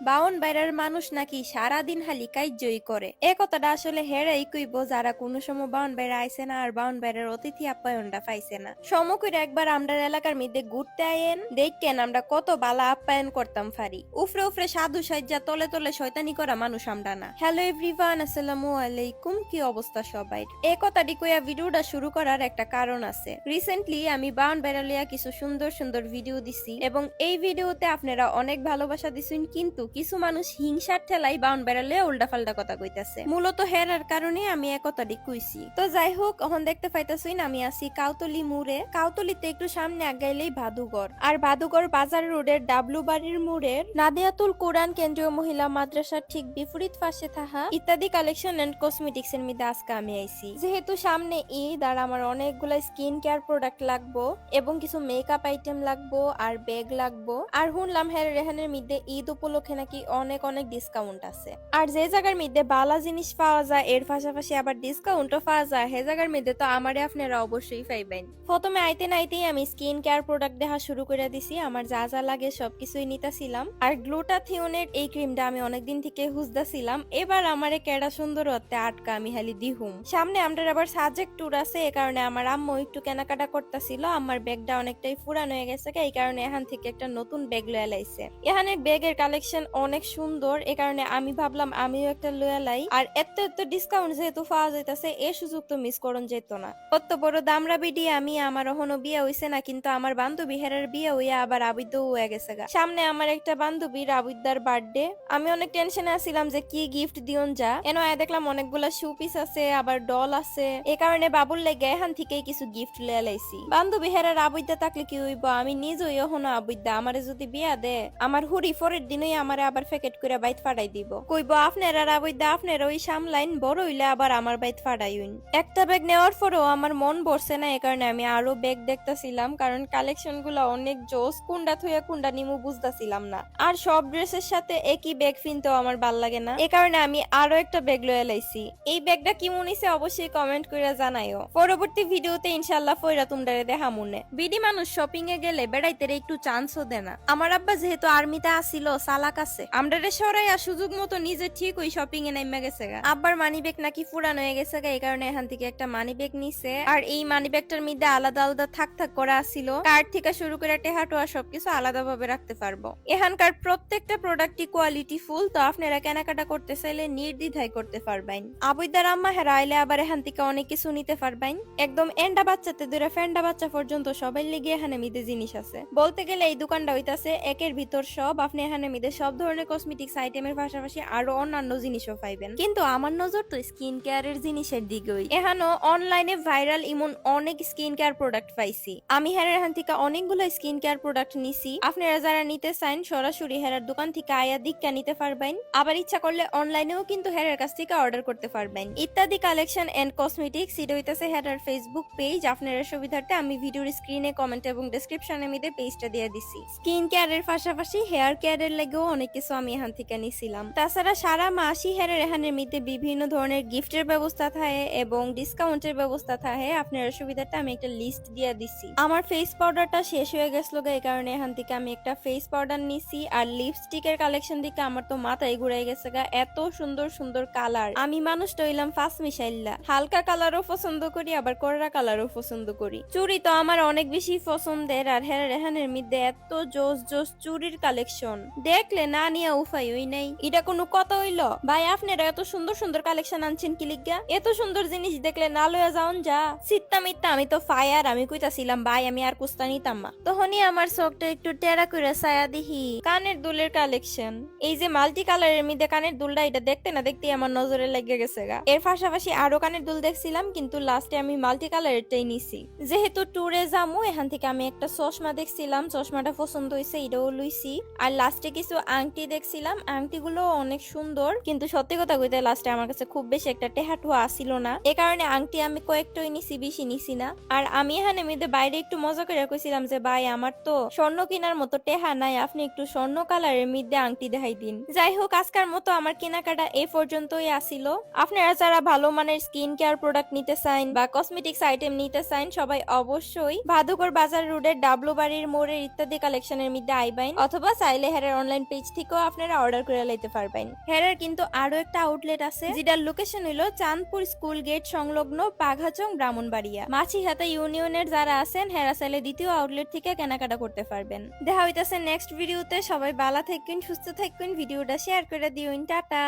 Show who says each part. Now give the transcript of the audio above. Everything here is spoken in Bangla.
Speaker 1: বাউন বাইরের মানুষ নাকি সারাদিন হালি কাইজই করে। এ কথাটা আসলে হেরাই কইব যারা কোনো সময় বাউন বাইরে আইছে না আর বাউন বাইরের অতিথি আপ্যায়নটা পাইছে না। সমকইরা একবার আমরা এলাকার মধ্যে ঘুরতে আইয়েন, দেখেন আমরা কত বালা আপ্যায়ন করতাম ফারি। উফরে উফরে সাধু সাজ্জা তলে তলে শয়তানি করা মানুষ আমরা না। হ্যালো এভরিওয়ান, আসসালামু আলাইকুম। কি অবস্থা সবাই? এ কথাটি কইয়া ভিডিওটা শুরু করার একটা কারণ আছে। রিসেন্টলি আমি বাউন বাইরে লিয়া কিছু সুন্দর সুন্দর ভিডিও দিছি এবং এই ভিডিওতে আপনারা অনেক ভালোবাসা দিছেন, কিন্তু কিছু মানুষ হিংসার ঠেলাই বাউন বেড়ালে উল্টাপাল্টা কথা কইতাছে। মূলত হেরার কারণে আমি এক কথাটি কইছি। তো যাই হোক, এখন দেখতে পাইতাছুন আমি আছি কাউতলি মোড়ে। কাউতলিতে একটু সামনে আগাইলেই ভাদুঘর, আর ভাদুঘর বাজার রোডের ডাবলু বাড়ির মোড়ের নাদিয়াতুল কোরআন কেন্দ্রীয় মহিলা মাদ্রাসার ঠিক বিপরীত পাশে থাকা ইত্যাদি কালেকশন এন্ড কসমেটিক্স এর মধ্যে আজকে আমি আইছি। যেহেতু সামনে ঈদ আর আমার অনেকগুলা স্কিন কেয়ার প্রোডাক্ট লাগবো এবং কিছু মেকআপ আইটেম লাগবো আর ব্যাগ লাগবো, আর শুনলাম হের রেহানের মধ্যে ঈদ উপলক্ষে নাকি অনেক অনেক ডিসকাউন্ট আছে। আর যে জায়গার মধ্যে বালা জিনিস পাওয়া যায় এর পাশাপাশি আবার ডিসকাউন্টও পাওয়া যায়, সে জায়গার মধ্যে তো আমারে আপনারা অবশ্যই পাইবেন। প্রথমে আইতে নাইতেই আমি স্কিন কেয়ার প্রোডাক্ট দেখা শুরু করে দিছি। আমার যা যা লাগে সবকিছুই নিতাছিলাম। আর গ্লুটাথিওনের এই ক্রিমটা আমি অনেকদিন থেকে খুঁজতেছিলাম, এবার আমারে কেডা সুন্দর হতে আটকা আমি হালি দিহুম। সামনে আমরা আবার সাজেক ট্যুর আছে, এই কারণে আমার আম্মু একটু কেনাকাটা করতেছিল। আমার ব্যাগটা অনেকটাই পুরানো হয়ে গেছে, এই কারণে এখান থেকে একটা নতুন ব্যাগ লয়ে লাইছে। এখানে ব্যাগের কালেকশন অনেক সুন্দর, এই কারণে আমি ভাবলাম আমিও একটা লয়ে লাই। আর এত এত ডিসকাউন্ট যেহেতু পাওয়া যাইতাছে, এই সুযোগ তো মিস করন যেত না। কত বড় দামরা বিডি আমি, আমার এখনো বিয়ে হইছে না, কিন্তু আমার বান্ধবী হেরার বিয়ে হইয়া আবার আবিদ্য হয়ে গেছে গা। সামনে আমার একটা বান্ধবীর আবিদ্যার বার্থডে। আমি অনেক টেনশনে আছিলাম যে কি গিফট দিওন যা। এনো দেখলাম অনেকগুলা শু পিস আছে, আবার ডল আছে, এই কারণে বাবুর লেগে এখান থেকেই কিছু গিফট লয়ে লাইছি। বান্ধবী হেরার আবিদ্যা থাকলে কি হইব, আমি নিজেই এখনো আবিদ্যা। আমারে যদি বিয়া দে, আমার হুড়ি পরের দিনই আমারে আবার প্যাকেট করে বাইত ফাটাই দিব। কইব আপনারা আবিদ্যা আপনারা ওই সামলাইন, বড় হইলে আবার আমার বাইত ফাটাইউন। একটা ব্যাগ নেওয়ার পরেও আমার মন ভরছে না, এই কারণে আমি আরো ব্যাগ দেখতেছিলাম, কারণ কালেকশন গুলা অনেক জোস। কুন্ডা থইয়া কুন্ডা নিমু বুঝতেছিলাম না। আর সব ড্রেসের সাথে একই ব্যাগ কিনতেও আমার ভাল লাগে না, এই কারণে আমি আরো একটা ব্যাগ লয়ে লাইছি। এই ব্যাগটা কেমন হইছে অবশ্যই কমেন্ট করে জানাইও। পরবর্তী ভিডিওতে ইনশাআল্লাহ ফয়রা তোমরা দেখা মনে। বিডি মানুষ শপিং এ গেলে বেড়াইতে একটু চান্সও দেয় না। আমার আব্বা যেহেতু আর্মিতে আসিল, চালাক আছে, আমরা সরাইয়া সুযোগ মতো নিজে ঠিক ওই শপিং এ নেমে গেছে গা। আব্বার মানি ব্যাগ নাকি পুরানো হয়ে গেছে গা, এই কারণে এখান থেকে একটা মানি ব্যাগ নিছে। আর এই মানি ব্যাগটার মধ্যে আলাদা আলাদা থাক থাক করা আসিল, কার্ড থেকে শুরু করে টেহাটোয়া সবকিছু আলাদা ভাবে রাখতে পারবো। এখানকার প্রত্যেকটা প্রোডাক্টই কোয়ালিটি ফুল, তো আপনারা কেনাকাটা করতে চাইলে নির্দ্বিধায় করতে পারবেন। আবুইদার আম্মা হেরা আইলে আবার এখান থেকে অনেক কিছু নিতে পারবেন। একদম এন্ডা বাচ্চাতে ধরে ফেন্ডা বাচ্চা পর্যন্ত সবাই লেগে এখানে মিদে জিনিস আছে। বলতে গেলে এই দোকানটা হইতাছে একের ভিতর সব। আপনি এখানে মিদে সব ধরনের কসমেটিক্স আইটেমের পাশাপাশি আরো অন্যান্য জিনিসও পাইবেন, কিন্তু আমার নজর তো স্কিন কেয়ারের জিনিসের দিকেই। এখানেও অনলাইনে ভাইরাল ইমন অনেক স্কিন কেয়ার প্রোডাক্ট পাইছি। আমি হেরার এখান থেকে অনেকগুলো স্কিন কেয়ার প্রোডাক্ট নিছি। আপনারা যারা নিতে চান সরাসরি হেরার দোকান থেকে আয়া দিকটা নিতে পারবেন, আবার ইচ্ছা করলে অনলাইনেও কিন্তু হেরার কাছ থেকে অর্ডার করতে পারবেন। ইত্যাদি কালেকশন এন্ড কসমেটিক্স, এটা হইতাছে হেরার ফেসবুক পেজ। আপনারা সুবিধার্থে আমি ভিডিওর স্ক্রিনে কমেন্ট এবং ডেসক্রিপশনে মিদে পেজটা দিয়ে দিছি। স্কিন কেয়ারের পাশাপাশি হেয়ার কেয়ারের লাগেও অনেক কিছু আমি এখান থেকে নিছিলাম। তাছাড়া সারা মাসই হেরার এখানের মধ্যে বিভিন্ন ধরনের গিফটের ব্যবস্থা থাকে এবং ডিসকাউন্টের ব্যবস্থা থাকে। আপনারা সুবিধার্থে আমি একটা লিস্ট দিয়ে দিছি। আমার ফেস পাউডারটা শেষ হয়ে গেছিল, এই কারণে এখান থেকে আমি একটা ফেস পাউডার নিছি। আর লিপস্টিকের কালেকশন দিকে আমার তো মাথায় ঘুরাই গেছে গা, এত সুন্দর সুন্দর কালার। আমি মানুষটা হইলাম ফার্স্ট মিশাইল্লা, হালকা কালারও পছন্দ করি আবার কড়া কালারও পছন্দ করি। চুড়ি তো আমার অনেক বেশি পছন্দের, আর হেরার এখানের মধ্যে এত জোস জোস চুড়ির কালেকশন দেখলে না নিয়ে উপায় হই নাই। এটা কোনো কথা হইল ভাই? আপনারা এত সুন্দর সুন্দর কালেকশন আনছেন কি লিগা? এত সুন্দর জিনিস দেখলে না লইয়া যাওন যা। সিত্তা মিত্তা আমি তো ফায়ার, আমি কইতাছিলাম ভাই আমি আর কুস্তা নিতাম না। তখনই আমার চোখটা একটু টেরা করে ছায়া দিহি কানের দুলের কালেকশন। এই যে মাল্টি কালারের মধ্যে কানের দুলটা, এটা দেখতে না দেখতে আমার নজরে লেগে গেছে গা। এর পাশাপাশি আরো কানের দুল দেখছিলাম, কিন্তু লাস্টে আমি মাল্টি কালারেরটাই নিছি। যেহেতু ট্যুরে যামু, এখান থেকে আমি একটা চশমা দেখছিলাম, চশমাটা পছন্দ হয়েছে, এটাও লইছি। আর লাস্টে কিছু আংটি দেখছিলাম, আংটিগুলো অনেক সুন্দর, কিন্তু সত্যি কথা কইতে লাস্টে আমার কাছে খুব বেশি একটা টেহাটুয়া আসিল না, এ কারণে আংটি আমি কয়েকটাই নিছি, বেশি নিছি না। আর আমি এখানে মেয়েদের বাইরে একটু মজা করে কইছিলাম যে ভাই আমার তো স্বর্ণ কেনার মতো টেহা নাই, আপনি একটু স্বর্ণ কালারের মধ্যে আংটি দেখাই দিন। যাই হোক, আজকের মতো আমার কেনাকাটা এ পর্যন্তই আসিল। আপনারা যারা ভালো মানের স্কিন কেয়ার প্রোডাক্ট নিতে চান বা কসমেটিক্স আইটেম নিতে চান, সবাই অবশ্যই ভাদুঘর বাজার রোডের ডাবলু বাড়ির মোড়ের ইত্যাদি কালেকশনের মধ্যে আইবেন, অথবা চাইলে হেরার অনলাইন পেজ থেকেও আপনারা অর্ডার করে লাইতে পারবেন। হেরার কিন্তু আরো একটা আউটলেট আছে যেটার লোকেশন হলো চাঁদপুর স্কুল গেট সংলগ্ন বাঘাচং ব্রাহ্মণবাড়িয়া। মাছিহাতা ইউনিয়নের যারা আছেন হেরা চাইলে দ্বিতীয় আউটলেট থেকে কেনাকাটা করতে পারবেন। দেখা হইতাছে নেক্সট ভিডিওতে। সবাই ভালো থাকুন, সুস্থ থাকুন, ভিডিওটা শেয়ার করে দিউন। টাটা।